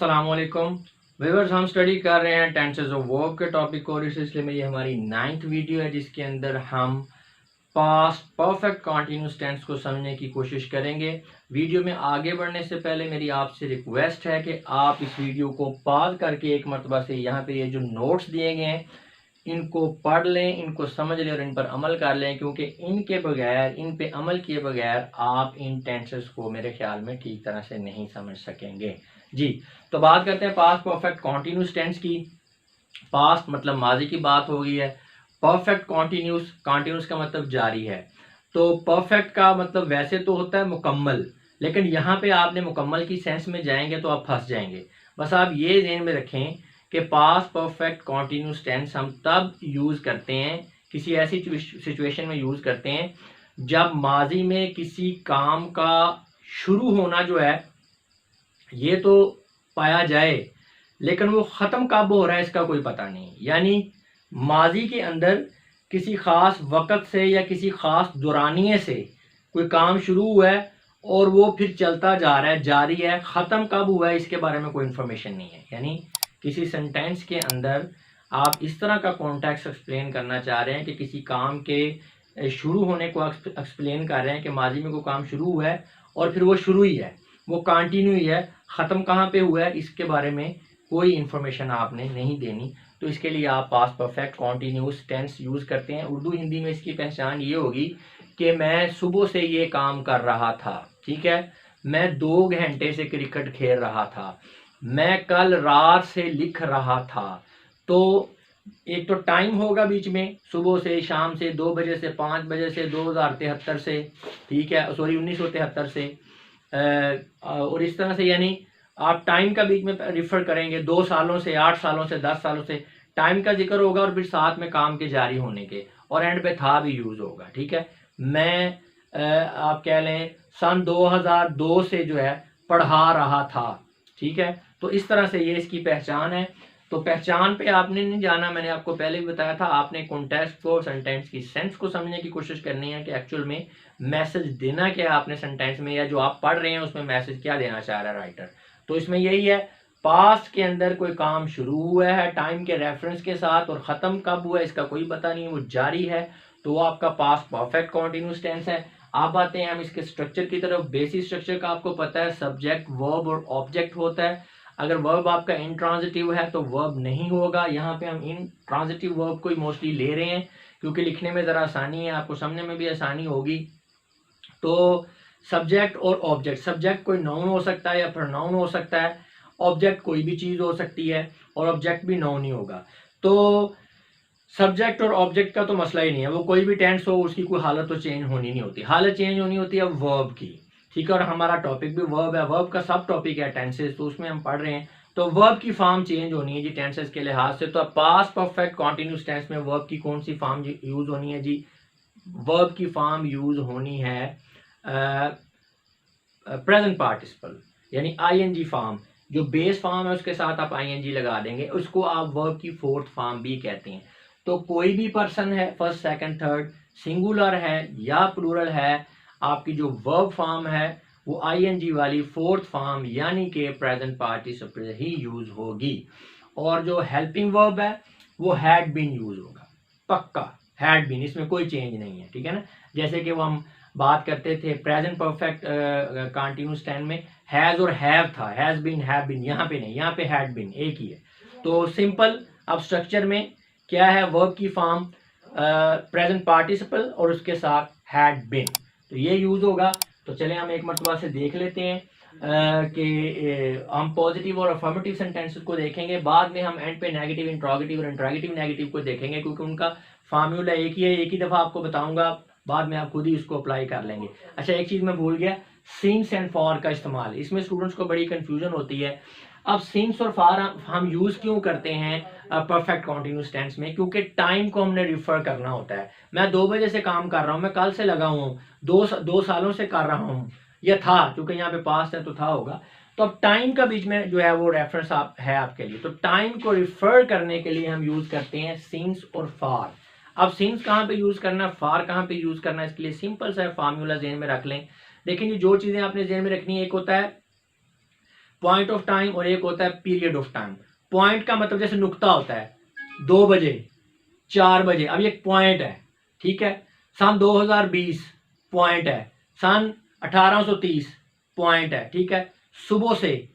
अस्सलामुअलैकुम व्यूअर्स, हम स्टडी कर रहे हैं टेंसेस ऑफ वर्ब के टॉपिक को और इस सिलसिले में ये हमारी 9th वीडियो है जिसके अंदर हम पास्ट परफेक्ट कॉन्टिन्यूस टेंस को समझने की कोशिश करेंगे। वीडियो में आगे बढ़ने से पहले मेरी आपसे रिक्वेस्ट है कि आप इस वीडियो को पॉज करके एक मरतबा से यहाँ पे ये जो नोट्स दिए गए हैं इनको पढ़ लें, इनको समझ लें और इन पर अमल कर लें, क्योंकि इनके बगैर, इन पे अमल किए बगैर आप इन टेंसेस को मेरे ख्याल में ठीक तरह से नहीं समझ सकेंगे। जी, तो बात करते हैं पास्ट परफेक्ट कॉन्टिन्यूस टेंस की। पास्ट मतलब माजी की बात हो गई है। परफेक्ट कॉन्टिन्यूस, कॉन्टिन्यूस का मतलब जारी है। तो परफेक्ट का मतलब वैसे तो होता है मुकम्मल, लेकिन यहाँ पे आपने मुकम्मल की सेंस में जाएंगे तो आप फंस जाएंगे। बस आप ये ध्यान में रखें कि पास्ट परफेक्ट कॉन्टिन्यूस टेंस हम तब यूज़ करते हैं, किसी ऐसी सिचुएशन में यूज़ करते हैं जब माजी में किसी काम का शुरू होना जो है ये तो पाया जाए, लेकिन वो ख़त्म कब हो रहा है इसका कोई पता नहीं। यानी माजी के अंदर किसी ख़ास वक़्त से या किसी ख़ास दौरानिए से कोई काम शुरू हुआ है और वो फिर चलता जा रहा है, जारी है। ख़त्म कब हुआ है इसके बारे में कोई इन्फॉर्मेशन नहीं है। यानी किसी सेंटेंस के अंदर आप इस तरह का कॉन्टेक्स्ट एक्सप्लेन करना चाह रहे हैं कि किसी काम के शुरू होने को एक्सप्लेन कर रहे हैं कि माजी में कोई काम शुरू हुआ है और फिर वो शुरू ही है, वो कंटिन्यू ही है। ख़त्म कहाँ पे हुआ है इसके बारे में कोई इन्फॉर्मेशन आपने नहीं देनी। तो इसके लिए आप past perfect continuous tense use करते हैं। उर्दू हिंदी में इसकी पहचान ये होगी कि मैं सुबह से ये काम कर रहा था, ठीक है, मैं 2 घंटे से क्रिकेट खेल रहा था, मैं कल रात से लिख रहा था। तो एक तो टाइम होगा बीच में, सुबह से, शाम से, 2 बजे से, 5 बजे से, 2073 से, ठीक है, सॉरी 1973 से, और इस तरह से। यानी आप टाइम का बीच में रिफ़र करेंगे 2 सालों से, 8 सालों से, 10 सालों से टाइम का जिक्र होगा और फिर साथ में काम के जारी होने के, और एंड पे था भी यूज़ होगा, ठीक है। मैं आप कह लें सन 2002 से जो है पढ़ा रहा था, ठीक है। तो इस तरह से ये इसकी पहचान है। तो पहचान पे आपने नहीं जाना, मैंने आपको पहले भी बताया था। आपने कॉन्टेक्स्ट को, सेंटेंस की सेंस को समझने की कोशिश करनी है कि एक्चुअल में मैसेज देना क्या है आपने सेंटेंस में, या जो आप पढ़ रहे हैं उसमें मैसेज क्या देना चाह रहा है राइटर। तो इसमें यही है, पास्ट के अंदर कोई काम शुरू हुआ है टाइम के रेफरेंस के साथ और ख़त्म कब हुआ है इसका कोई पता नहीं, वो जारी है, तो वो आपका पास्ट परफेक्ट कॉन्टिन्यूस टेंस है। आप आते हैं हम इसके स्ट्रक्चर की तरफ। बेसिक स्ट्रक्चर का आपको पता है, सब्जेक्ट, वर्ब और ऑब्जेक्ट होता है। अगर वर्ब आपका इंट्रांजिटिव है तो वर्ब नहीं होगा। यहाँ पे हम इंट्रांजिटिव वर्ब को ही मोस्टली ले रहे हैं क्योंकि लिखने में ज़रा आसानी है, आपको समझने में भी आसानी होगी। तो सब्जेक्ट और ऑब्जेक्ट, सब्जेक्ट कोई नाउन हो सकता है या प्रोनाउन हो सकता है, ऑब्जेक्ट कोई भी चीज़ हो सकती है और ऑब्जेक्ट भी नाउन ही होगा। तो सब्जेक्ट और ऑब्जेक्ट का तो मसला ही नहीं है, वो कोई भी टेंस हो उसकी कोई हालत तो चेंज होनी नहीं होती। हालत चेंज होनी होती है वर्ब की, ठीक है। और हमारा टॉपिक भी वर्ब है, वर्ब का सब टॉपिक है टेंसेस, तो उसमें हम पढ़ रहे हैं। तो वर्ब की फॉर्म चेंज होनी है जी टेंसेस के लिहाज से। तो पास्ट परफेक्ट कॉन्टिन्यूस टेंस में वर्ब की कौन सी फॉर्म यूज होनी है जी? वर्ब की फॉर्म यूज होनी है प्रेजेंट पार्टिसिपल, यानी आईएनजी फॉर्म। जो बेस फॉर्म है उसके साथ आप आईएनजी लगा देंगे, उसको आप वर्ब की 4th फॉर्म भी कहते हैं। तो कोई भी पर्सन है, फर्स्ट, सेकंड, थर्ड, सिंगुलर है या प्लूरल है, आपकी जो वर्ब फॉर्म है वो आईएनजी वाली 4th फॉर्म यानी कि प्रेजेंट पार्टिसिपल ही यूज होगी। और जो हेल्पिंग वर्ब है वो हैड बीन यूज होगा, पक्का हैड बीन, इसमें कोई चेंज नहीं है, ठीक है ना। जैसे कि वो हम बात करते थे प्रेजेंट परफेक्ट कंटिन्यूस टेंस में हैज और हैव था, हैज बीन, हैव बीन, यहाँ पे नहीं, यहाँ पे हैड बीन एक ही है। तो सिंपल। अब स्ट्रक्चर में क्या है, वर्ब की फॉर्म प्रेजेंट पार्टिसिपल और उसके साथ हैड बीन, तो ये यूज होगा। तो चले हम एक मरतबा से देख लेते हैं कि हम पॉजिटिव और अफर्मेटिव सेंटेंसेस को देखेंगे, बाद में हम एंड पे नेगेटिव इंट्रोगेटिव और इंट्रोगेटिव नेगेटिव को देखेंगे, क्योंकि उनका फार्मूला एक ही है। एक ही दफ़ा आपको बताऊंगा, बाद में आप खुद ही उसको अप्लाई कर लेंगे। अच्छा, एक चीज़ मैं भूल गया, सिंस एंड फॉर का इस्तेमाल, इसमें स्टूडेंट्स को बड़ी कंफ्यूजन होती है। अब सिंस और फॉर हम यूज़ क्यों करते हैं परफेक्ट कॉन्टिन्यूस टेंस में? क्योंकि टाइम को हमने रिफ़र करना होता है। मैं 2 बजे से काम कर रहा हूँ, मैं कल से लगा हुआ हूँ, 2 सालों से कर रहा हूँ, या था, क्योंकि यहाँ पे पास्ट है तो था होगा। तो अब टाइम का बीच में जो है वो रेफरेंस है आपके लिए। तो टाइम को रिफ़र करने के लिए हम यूज़ करते हैं सिंस और फॉर। अब सिंस कहाँ पे यूज़ करना है, फार कहाँ पे यूज़ करना है, इसके लिए सिंपल सा फार्मूला जेहन में रख लें। लेकिन ये जो चीज़ें आपने जेहन में रखनी है, एक होता है पॉइंट ऑफ टाइम और एक होता है पीरियड ऑफ टाइम। पॉइंट का मतलब जैसे नुक्ता होता है 2 बजे 4 बजे, अब ये पॉइंट है, ठीक है। सन 2020 पॉइंट है, सन 1830 पॉइंट है, ठीक है। सुबह से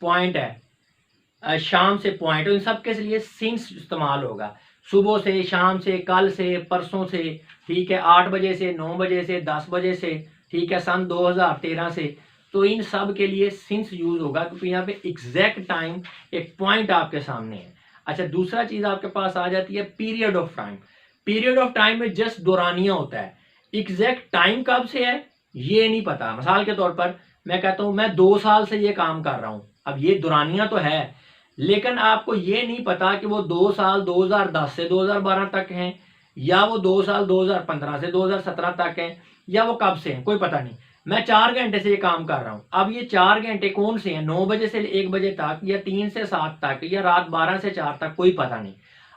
पॉइंट है, शाम से पॉइंट, इन सब के लिए सिंस इस्तेमाल होगा। सुबह से, शाम से, कल से, परसों से, ठीक है, 8 बजे से, 9 बजे से, 10 बजे से, ठीक है, सन 2013 से। तो इन सब के लिए सिंस यूज होगा क्योंकि यहाँ पे एग्जैक्ट टाइम, एक पॉइंट आपके सामने है। अच्छा, दूसरा चीज आपके पास आ जाती है period of time. Period of time में जस्ट दौरानिया होता है, एग्जैक्ट टाइम कब से है ये नहीं पता। मिसाल के तौर पर मैं कहता हूं मैं 2 साल से ये काम कर रहा हूं, अब ये दौरानिया तो है, लेकिन आपको ये नहीं पता कि वो 2 साल 2010 से 2012 तक हैं, या वो 2 साल 2015 से 2017 तक हैं, या वो कब से हैं, कोई पता नहीं। मैं 4 घंटे से ये काम कर रहा हूं, अब ये 4 घंटे कौन से हैं, 9 बजे से 1 बजे तक, या 3 से 7 तक, या रात 12 से 4 तक, कोई पता नहीं।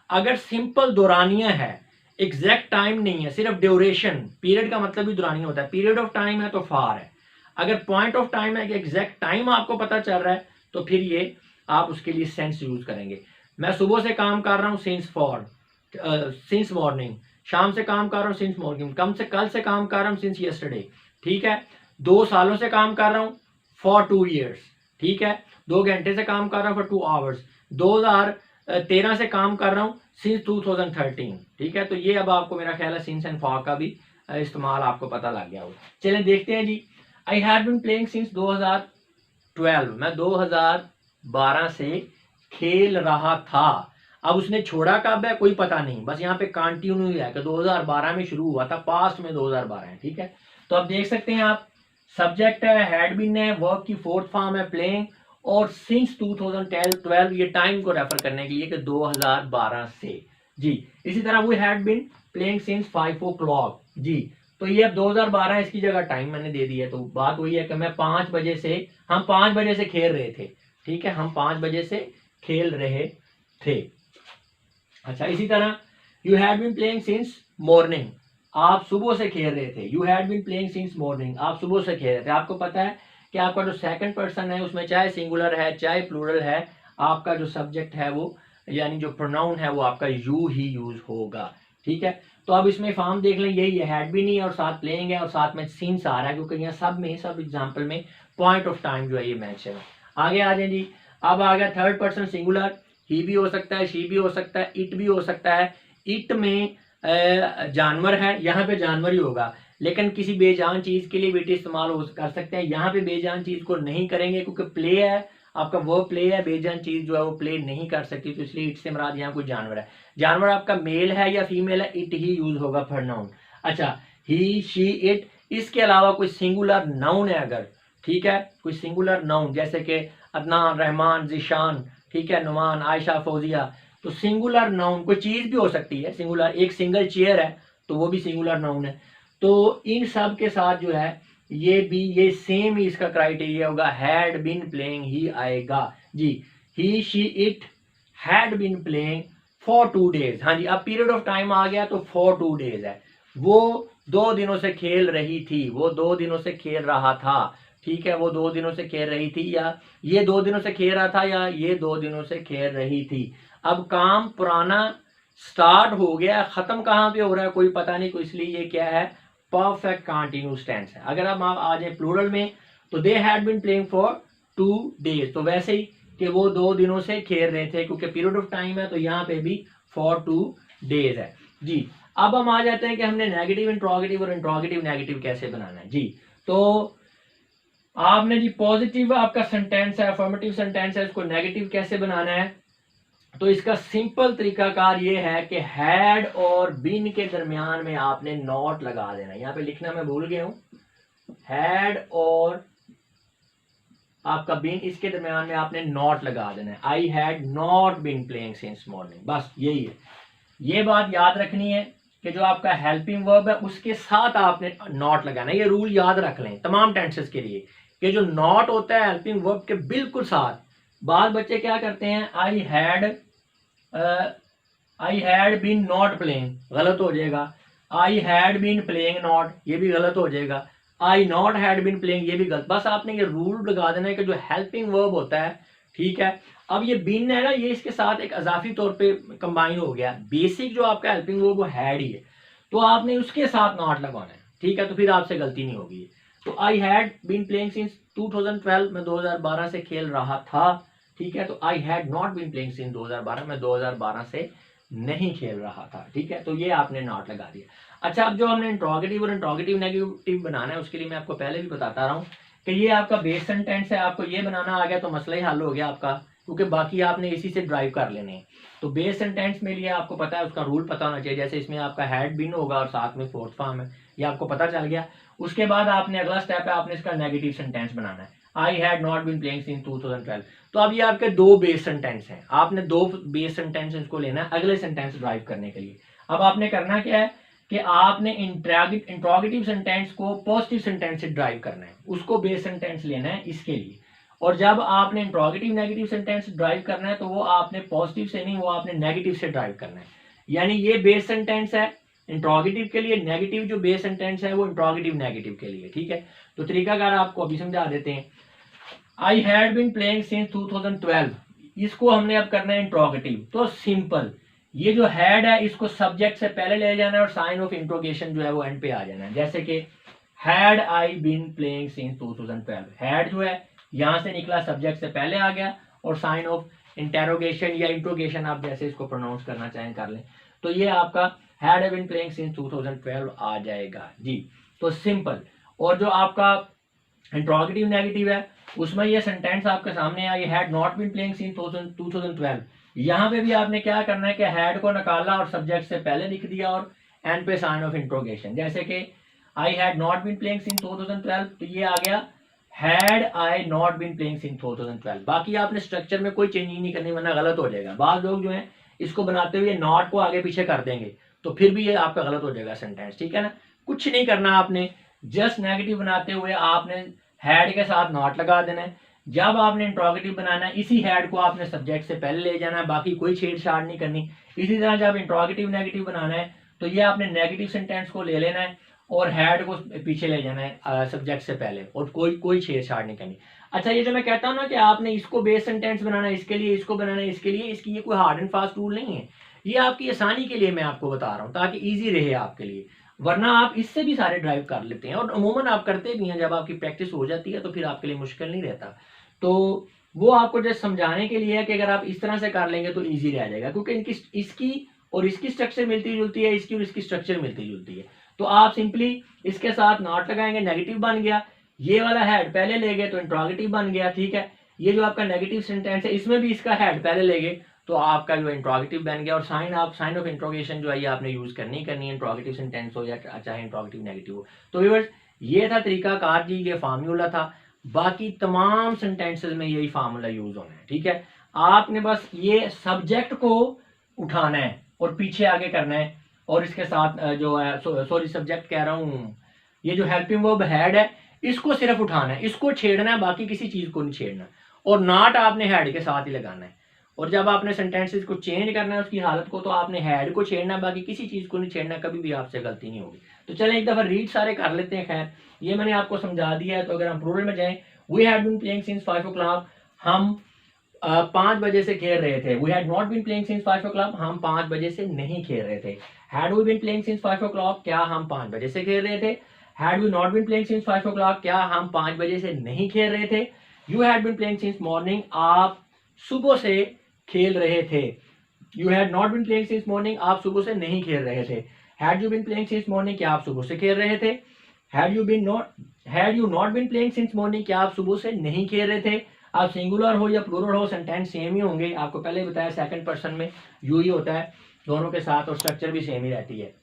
अगर सिंपल दौरानिया है, एग्जैक्ट टाइम नहीं है, सिर्फ ड्यूरेशन, पीरियड का मतलब भी दौरानिया होता है, पीरियड ऑफ टाइम है तो फार है। अगर पॉइंट ऑफ टाइम है कि एग्जैक्ट टाइम आपको पता चल रहा है तो फिर ये आप उसके लिए सेंस यूज करेंगे। मैं सुबह से काम कर रहा हूँ सिंस मॉर्निंग, शाम से काम कर रहा हूँ सिंस मॉर्निंग, कल से काम कर रहा हूँ सिंस यस्टरडे, ठीक है। 2 सालों से काम कर रहा हूँ फॉर 2 ईयर्स, ठीक है। 2 घंटे से काम कर रहा हूँ फॉर 2 आवर्स। 2013 से काम कर रहा हूँ सिंस 2013, ठीक है। तो ये अब आपको मेरा ख्याल है सिंस एंड फॉर का भी इस्तेमाल आपको पता लग गया होगा। चलिए देखते हैं जी। I have been playing since 2012, मैं 2012 से खेल रहा था। अब उसने छोड़ा कब है कोई पता नहीं, बस यहाँ पे कंटिन्यू है कि 2012 में शुरू हुआ था, पास्ट में 2012 है, ठीक है। तो अब देख सकते हैं आप, सब्जेक्ट है, हैड बीन है, वर्ब की फोर्थ फॉर्म है प्लेइंग, और सिंस 2012 ये टाइम को रेफर करने के लिए कि 2012 से जी। इसी तरह वो had been playing since 5 o'clock जी। तो ये अब 2012 इसकी जगह टाइम मैंने दे दिया। तो बात वही है कि मैं 5 बजे से, हम 5 बजे से खेल रहे थे, ठीक है, हम 5 बजे से खेल रहे थे। अच्छा, इसी तरह you had been playing since morning, आप सुबह से खेल रहे थे। You had been playing since morning, आप सुबह से खेल रहे थे। आपको पता है कि आपका जो सेकंड पर्सन है उसमें चाहे सिंगुलर है चाहे प्लूरल है, आपका जो सब्जेक्ट है वो, यानी जो प्रोनाउन है वो आपका यू ही यूज होगा, ठीक है। तो अब इसमें फॉर्म देख लें, यही हैड भी नहीं है और साथ प्लेइंग है और साथ में सिंस आ रहा है, क्योंकि यहाँ सब एग्जाम्पल में पॉइंट ऑफ टाइम जो है ये मैच है। आगे आ जाए जी। अब आ गया थर्ड पर्सन सिंगुलर, ही भी हो सकता है, शी भी हो सकता है, इट भी हो सकता है। इट में जानवर है, यहाँ पे जानवर ही होगा, लेकिन किसी बेजान चीज के लिए बेटे इस्तेमाल कर सकते हैं। यहाँ पे बेजान चीज को नहीं करेंगे क्योंकि प्ले है, आपका वो प्ले है, बेजान चीज जो है वो प्ले नहीं कर सकती, तो इसलिए इट से मुराद यहाँ कोई जानवर है। जानवर आपका मेल है या फीमेल है, इट ही यूज होगा प्रोनाउन। अच्छा, ही शी इट, इसके अलावा कोई सिंगुलर नाउन है अगर, ठीक है, कोई सिंगुलर नाउन जैसे कि अदनान, रहमान, जिशान, ठीक है, नुमान, आयशा, फौजिया, तो सिंगुलर नाउन कोई चीज भी हो सकती है सिंगुलर, एक सिंगल चेयर है तो वो भी सिंगुलर नाउन है। तो इन सब के साथ जो है ये सेम ही इसका क्राइटेरिया होगा, हैड बीन प्लेइंग ही आएगा जी। He she it had been playing for 2 days, हाँ जी। अब पीरियड ऑफ टाइम आ गया तो फॉर 2 days है, वो 2 दिनों से खेल रही थी, वो 2 दिनों से खेल रहा था, ठीक है, वो 2 दिनों से खेल रही थी, या ये 2 दिनों से खेल रहा था, या ये 2 दिनों से खेल रही थी। अब काम पुराना स्टार्ट हो गया, खत्म कहाँ पे हो रहा है कोई पता नहीं, को इसलिए ये क्या है, परफेक्ट कंटिन्यूअस टेंस है। अगर हम आ जाए प्लूरल में तो they had been playing for 2 days, तो वैसे ही कि वो 2 दिनों से खेल रहे थे, क्योंकि पीरियड ऑफ टाइम है तो यहाँ पे भी फॉर 2 days है जी। अब हम आ जाते हैं कि हमने नेगेटिव इंट्रोगेटिव और इंट्रोगेटिव नेगेटिव कैसे बनाना है जी। तो आपने जी पॉजिटिव आपका सेंटेंस है, अफर्मेटिव सेंटेंस है, इसको नेगेटिव कैसे बनाना है, तो इसका सिंपल तरीकाकार ये है कि हैड और बीन के दरमियान में आपने नॉट लगा देना। यहाँ पे लिखना मैं भूल गया हूं, हैड और आपका बीन, इसके दरमियान में आपने नॉट लगा देना है। I had not been playing since morning, बस यही है। ये बात याद रखनी है कि जो आपका हेल्पिंग वर्ब है उसके साथ आपने नॉट लगाना है। ये रूल याद रख लें तमाम टेंसेस के लिए कि जो नॉट होता है हेल्पिंग वर्ब के बिल्कुल साथ। बाद बच्चे क्या करते हैं, I had been not playing, गलत हो जाएगा। I had been playing not, ये भी गलत हो जाएगा। I not had been playing, ये भी गलत। बस आपने ये रूल लगा देना है कि जो हेल्पिंग वर्ब होता है, ठीक है, अब ये बीन है ना, ये इसके साथ एक अजाफी तौर पे कंबाइन हो गया। बेसिक जो आपका हेल्पिंग वर्ब वो हैड ही है, तो आपने उसके साथ नॉट लगाना है, ठीक है, तो फिर आपसे गलती नहीं होगी। तो I had been playing since 2012, मैं 2012 से खेल रहा था, ठीक है, तो I had not been playing since 2012, मैं 2012 से नहीं खेल रहा था, ठीक है, तो ये आपने नॉट लगा दिया। अच्छा, अब जो हमने इंट्रोगेटिव और इंट्रोगेटिव नेगेटिव बनाना है, उसके लिए मैं आपको पहले भी बताता रहा हूँ कि ये आपका बेस सेंटेंस है, आपको ये बनाना आ गया तो मसला ही हल हो गया आपका, क्योंकि बाकी आपने इसी से ड्राइव कर लेने हैं। तो बेस सेंटेंस में लिए आपको पता है, उसका रूल पता होना चाहिए। जैसे इसमें आपका हैड बीन होगा और साथ में फोर्थ फॉर्म है, ये आपको पता चल गया। उसके बाद आपने अगला स्टेप है, आपने इसका नेगेटिव सेंटेंस बनाना है। I had not been playing since 2012। तो अब ये आपके दो बेस सेंटेंस हैं, आपने दो बेस सेंटेंस को लेना है अगले सेंटेंस ड्राइव करने के लिए। अब आपने करना क्या है कि आपने इंट्रोगेटिव सेंटेंस को पॉजिटिव सेंटेंस से ड्राइव करना है, उसको बेस सेंटेंस लेना है इसके लिए। और जब आपने इंट्रोगेटिव नेगेटिव सेंटेंस ड्राइव करना है तो वो आपने पॉजिटिव से नहीं, वो आपने नेगेटिव से ड्राइव करना है। यानी ये बेस सेंटेंस है इंट्रोगेटिव के लिए, नेगेटिव जो बेस सेंटेंस है वो इंट्रोगेटिव नेगेटिव के लिए, ठीक है। तो तरीकाकार आपको अभी समझा देते हैं। I had been playing since 2012, इसको हमने अब करना है इंट्रोगेटिव। तो सिंपल, ये जो हैड है इसको सब्जेक्ट से पहले ले जाना है और साइन ऑफ इंट्रोगेशन जो है वो एंड पे आ जाना है। जैसे कि had I been playing since 2012, had जो है यहां से निकला, सब्जेक्ट से पहले आ गया, और साइन ऑफ इंटेरोगेशन या इंट्रोगेशन, आप जैसे इसको प्रोनाउंस करना चाहें कर लें, तो ये आपका हैड बीन प्लेइंग सिंस 2012 आ जाएगा जी। तो सिंपल। और जो आपका इंट्रोगेटिव नेगेटिव है उसमें ये सेंटेंस आपके सामने है, ये had not been playing since 2012। यहाँ पे भी आपने क्या करना है कि हैड को निकाला और सब्जेक्ट से पहले लिख दिया और एंड पे साइन ऑफ इंट्रोगेशन। जैसे कि I had not been playing since 2012, तो ये आ गया had I not been playing since 2012। बाकी आपने स्ट्रक्चर में कोई चेंजिंग नहीं करनी, वरना गलत हो जाएगा। बाद लोग जो है इसको बनाते हुए नॉट को आगे पीछे कर देंगे, तो फिर भी ये आपका गलत हो जाएगा सेंटेंस, ठीक है ना। कुछ नहीं करना आपने, जस्ट नेगेटिव बनाते हुए आपने हैड के साथ नॉट लगा देना है। जब आपने इंट्रोगेटिव बनाना है, इसी हैड को आपने सब्जेक्ट से पहले ले जाना है, बाकी कोई छेड़छाड़ नहीं करनी। इसी तरह जब इंट्रोगेटिव नेगेटिव बनाना है तो ये आपने नेगेटिव सेंटेंस को ले लेना है और हैड को पीछे ले जाना है सब्जेक्ट से पहले, और कोई छेड़छाड़ नहीं करनी। अच्छा, ये जो मैं कहता हूँ ना कि आपने इसको बेस सेंटेंस बनाना है इसके लिए, इसको बनाना है इसके लिए, इसकी ये कोई हार्ड एंड फास्ट रूल नहीं है, ये आपकी आसानी के लिए मैं आपको बता रहा हूँ ताकि ईजी रहे आपके लिए। वरना आप इससे भी सारे ड्राइव कर लेते हैं और अमूमन आप करते भी हैं, जब आपकी प्रैक्टिस हो जाती है तो फिर आपके लिए मुश्किल नहीं रहता। तो वो आपको जस्ट समझाने के लिए है कि अगर आप इस तरह से कर लेंगे तो इजी रह जाएगा, क्योंकि इनकी इसकी और इसकी स्ट्रक्चर मिलती जुलती है, इसकी और इसकी स्ट्रक्चर मिलती जुलती है। तो आप सिंपली इसके साथ नॉट लगाएंगे, नेगेटिव बन गया। ये वाला हैड पहले ले गए तो इंट्रोगेटिव बन गया, ठीक है। ये जो आपका नेगेटिव सेंटेंस है इसमें भी इसका हैड पहले ले गए तो आपका जो इंट्रोगेटिव बन गया। और साइन ऑफ इंट्रोगेशन जो है ये आपने यूज करनी है, इंट्रोगेटिव सेंटेंस हो या चाहे इंट्रोगेटिव नेगेटिव हो। तो व्यूअर्स, ये था तरीकाकार जी, ये फार्मूला था। बाकी तमाम सेंटेंसेस में यही फार्मूला यूज होना है, ठीक है। आपने बस ये सब्जेक्ट को उठाना है और पीछे आगे करना है, और इसके साथ जो है सॉरी सब्जेक्ट कह रहा हूँ, ये जो हेल्पिंग वर्ब हैड है इसको सिर्फ उठाना है, इसको छेड़ना है, बाकी किसी चीज को नहीं छेड़ना। और नॉट आपने हैड के साथ ही लगाना है। और जब आपने सेंटेंसेस को चेंज करना है उसकी हालत को, तो आपने हैड को छेड़ना है, बाकी किसी चीज को नहीं छेड़ना, कभी भी आपसे गलती नहीं होगी। तो चलें एक दफा रीड सारे कर लेते हैं। खैर, ये मैंने आपको समझा दिया है। तो अगर हम प्लूरल में जाएं, we had been playing since 5 o'clock, हम 5 बजे से खेल रहे थे। We had not been playing since 5 o'clock, हम 5 बजे से नहीं खेल रहे थे। Had we been playing since 5 o'clock, क्या हम 5 बजे से खेल रहे थे। Had we not been playing since 5 o'clock, क्या हम 5 बजे से नहीं खेल रहे थे। You had been playing since morning, आप सुबह से खेल रहे थे। You had not been playing since morning, आप सुबह से नहीं खेल रहे थे। Had you been playing since morning, क्या आप सुबह से खेल रहे थे। Had you not been playing since morning, क्या आप सुबह से नहीं खेल रहे थे। आप सिंगुलर हो या प्लूरल हो, सेंटेंस सेम ही होंगे। आपको पहले बताया सेकंड पर्सन में यू ही होता है दोनों के साथ, और स्ट्रक्चर भी सेम ही रहती है।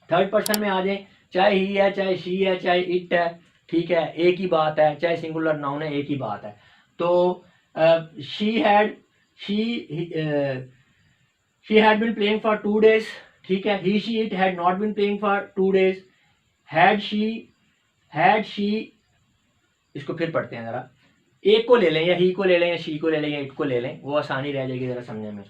थर्ड पर्सन में आ जाए, चाहे ही है, चाहे शी है, चाहे इट है, ठीक है, एक ही बात है। चाहे सिंगुलर नाउन है, एक ही बात है। तो she had been playing for 2 days, ठीक है। he she it had not been playing for 2 days। had she, इसको फिर पढ़ते हैं जरा, एक को ले लें या ही को ले लें या शी को ले लें या इट को ले लें, वो आसानी रह जाएगी जरा समझने में।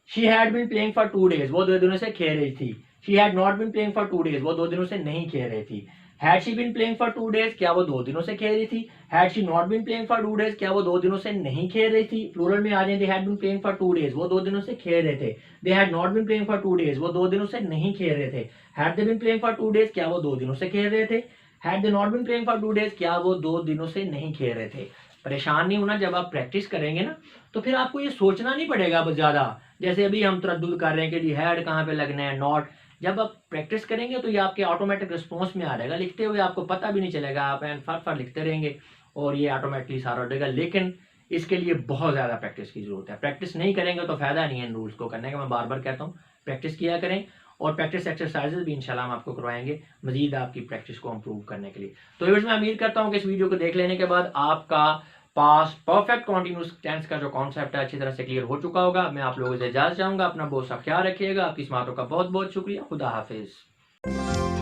she had been playing for 2 days, वो 2 दिनों से खेल रही थी। she had not been playing for 2 days, वो 2 दिनों से नहीं खेल रही थी। Had she been playing for 2 days, क्या वो 2 दिनों से खेल रही थी। Had she not been playing for 2 days, क्या वो 2 दिनों से नहीं खेल रही थी। प्लूरल में आ जाए, they had been playing for 2 days, वो 2 दिनों से खेल रहे थे। They had not been playing for 2 days, वो 2 दिनों से नहीं खेल रहे थे। Had they been playing for 2 days, क्या वो 2 दिनों से खेल रहे थे। Had they not been playing for 2 days, क्या वो 2 दिनों से नहीं खेल रहे थे। परेशान नहीं होना, जब आप प्रैक्टिस करेंगे ना तो फिर आपको ये सोचना नहीं पड़ेगा बहुत ज्यादा। जैसे अभी हम तरद्दुद कर रहे हैं कि जी हैड कहाँ पे लगना है, नॉट। जब आप प्रैक्टिस करेंगे तो ये आपके ऑटोमेटिक रिस्पॉन्स में आ जाएगा, लिखते हुए आपको पता भी नहीं चलेगा, आप एंड फर फर लिखते रहेंगे और ये ऑटोमेटिकली सारा हो जाएगा। लेकिन इसके लिए बहुत ज़्यादा प्रैक्टिस की जरूरत है। प्रैक्टिस नहीं करेंगे तो फ़ायदा नहीं है इन रूल्स को करने का। मैं बार बार कहता हूँ प्रैक्टिस किया करें, और प्रैक्टिस एक्सरसाइजेज भी इंशाल्लाह हम आपको करवाएंगे मजीद आपकी प्रैक्टिस को इम्प्रूव करने के लिए। तो व्यूअर्स, मैं उम्मीद करता हूँ कि इस वीडियो को देख लेने के बाद आपका पास्ट परफेक्ट कॉन्टिन्यूस टेंस का जो कॉन्सेप्ट है अच्छी तरह से क्लियर हो चुका होगा। मैं आप लोगों से इजाजत चाहूंगा, अपना बहुत सा ख्याल रखिएगा। आपकी इस बातों का बहुत बहुत शुक्रिया। खुदा हाफिज।